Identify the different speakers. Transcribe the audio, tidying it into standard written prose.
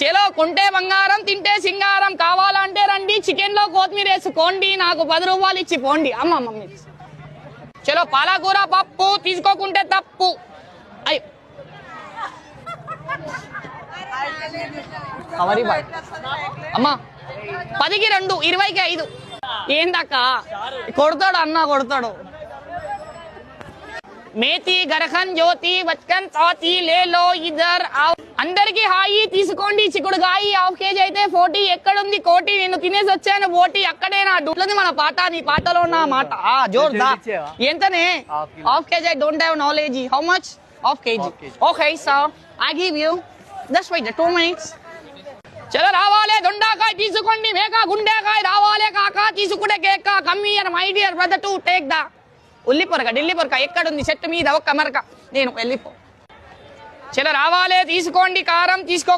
Speaker 1: చలో కొంటే బంగారం తింటే సింగారం కావాలంటే రండి చికెన్ లో కొత్తిమీర వేసుకోండి నాకు 10 రూపాయలు ఇచ్చి పోండి అమ్మ మమ్మీ చలో పాలకూర పప్పు తీసుకోకుంటే తప్పు అయ్యో అమ్మా 10కి 2 20కి 5 ఏందక్క కొడతాడు అన్న కొడతాడు మేతి గరఖన్ జ్యోతి బచ్కన్ తాతి లేలో ఇదర్ అందరికి హాయి తీసుకోండి చిక్కుడుగాయి హాఫ్ కేజీ అయితే 40 ఎక్కడుంది కోటి నేను తినేసి వచ్చాను ఓటి అక్కడే నా డూట్లది మన పాట నీ పాటలో నా మాట జోర్దా ఎంతనే half kg I don't have knowledge how much half kg okay sir I give you just wait 2 minutes చలో రావాలే దొండకాయ తీసుకోండి మేక గుండెకాయ రావాలే కాక తీసుకుంటే కేక come here my dear brother to take the ఉల్లి పొరక ఢిల్లీ పొరక ఎక్కడుంది చెట్టు మీద ఒక్క మరక నేను వెళ్ళిపో చలో రావాలే తీసుకోండి కారం తీసుకో